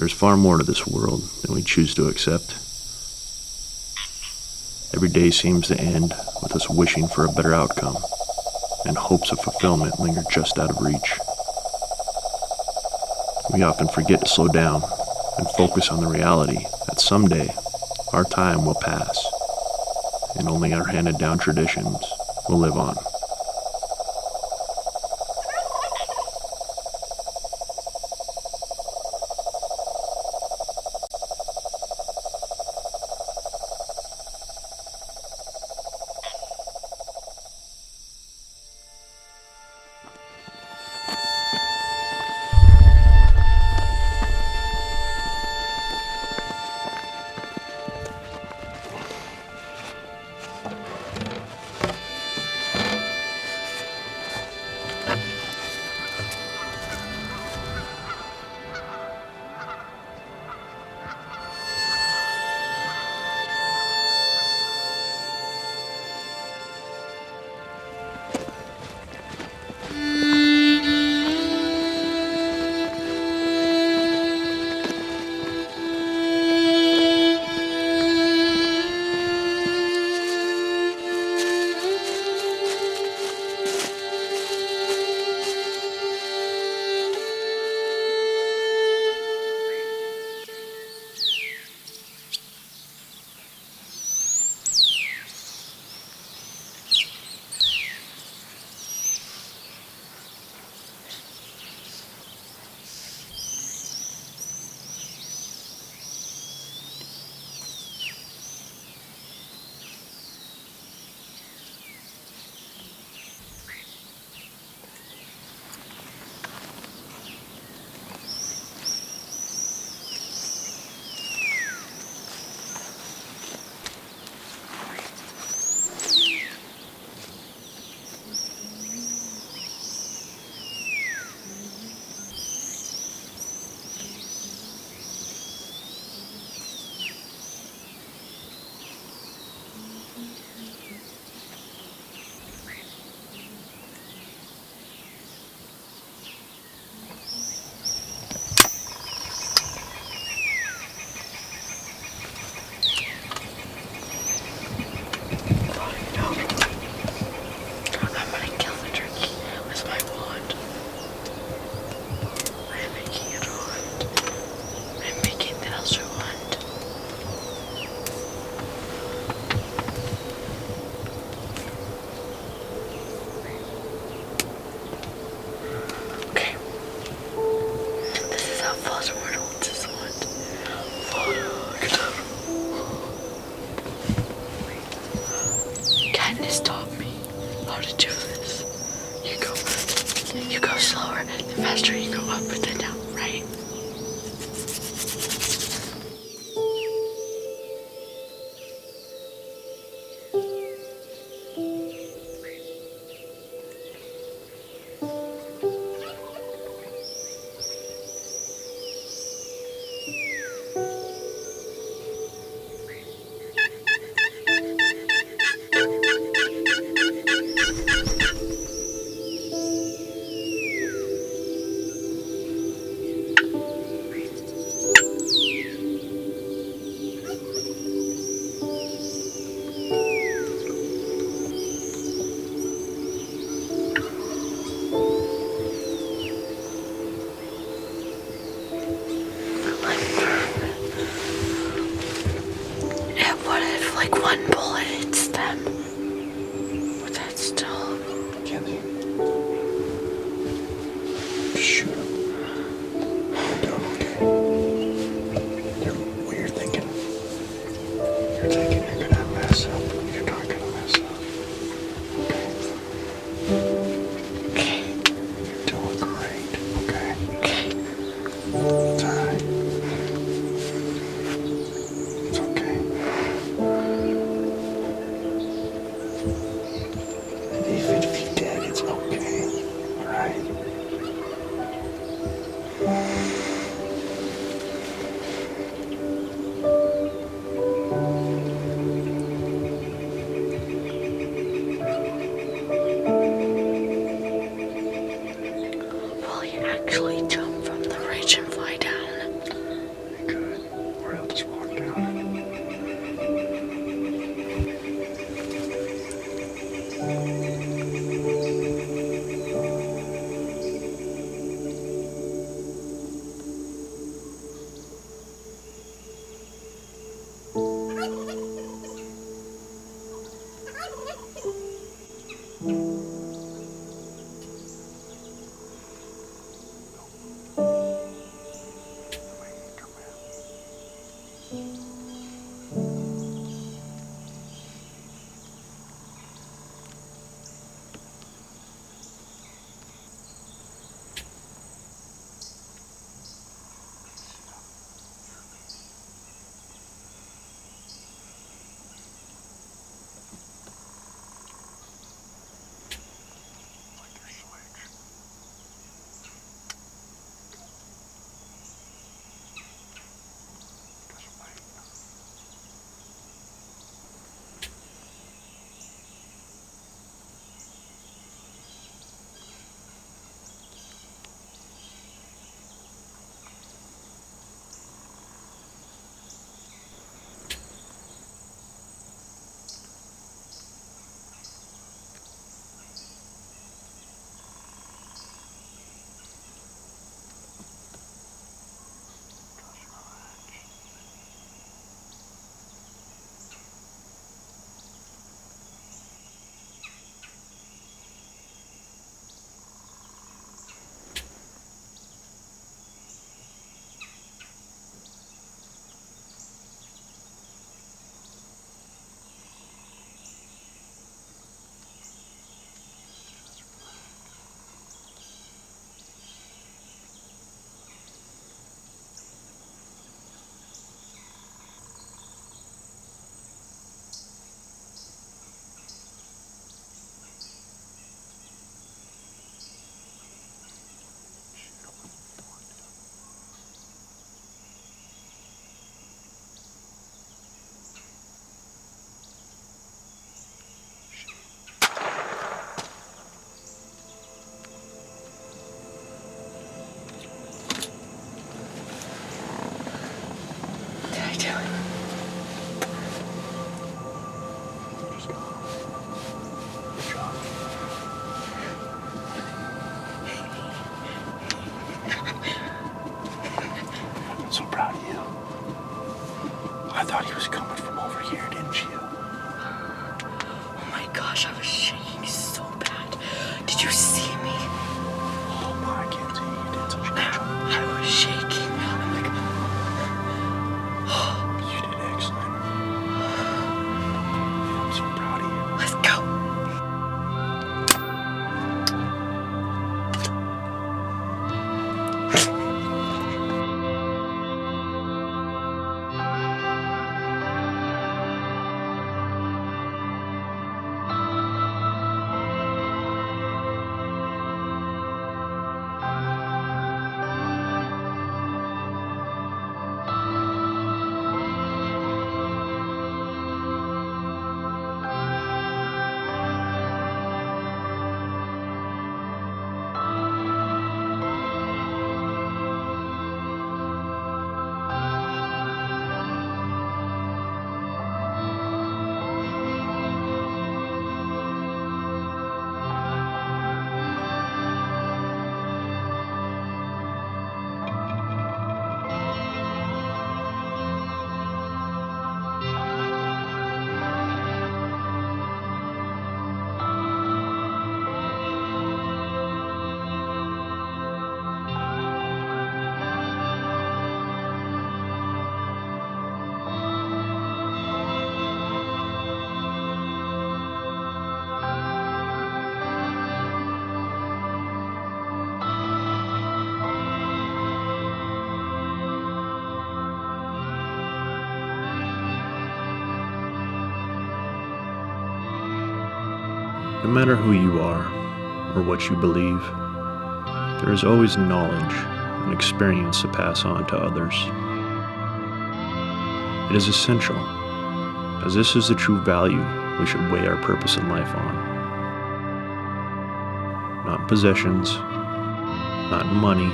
There's far more to this world than we choose to accept. Every day seems to end with us wishing for a better outcome, and hopes of fulfillment linger just out of reach. We often forget to slow down and focus on the reality that someday our time will pass, and only our handed down traditions will live on. Let's go. Good job. I'm so proud of you. I thought he was coming from over here, didn't you? Oh my gosh, I was shaking so bad. Did you see me? Oh my, Kenzie, you did such a good job. I was shaking. I'm like, You did excellent. I'm so proud of you. let's go. No matter who you are or what you believe, there is always knowledge and experience to pass on to others. It is essential, as this is the true value we should weigh our purpose in life on. Not in possessions, not in money,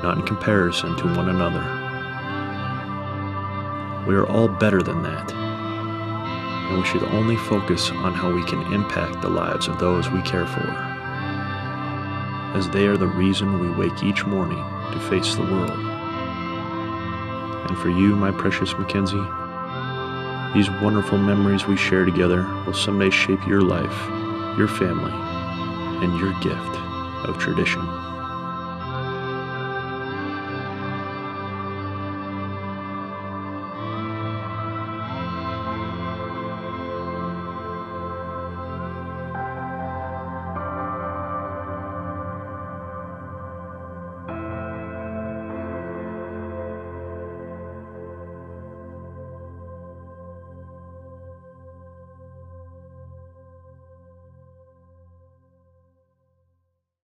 not in comparison to one another. We are all better than that, and we should only focus on how we can impact the lives of those we care for, as they are the reason we wake each morning to face the world. And for you, my precious Mackenzie, these wonderful memories we share together will someday shape your life, your family, and your gift of tradition.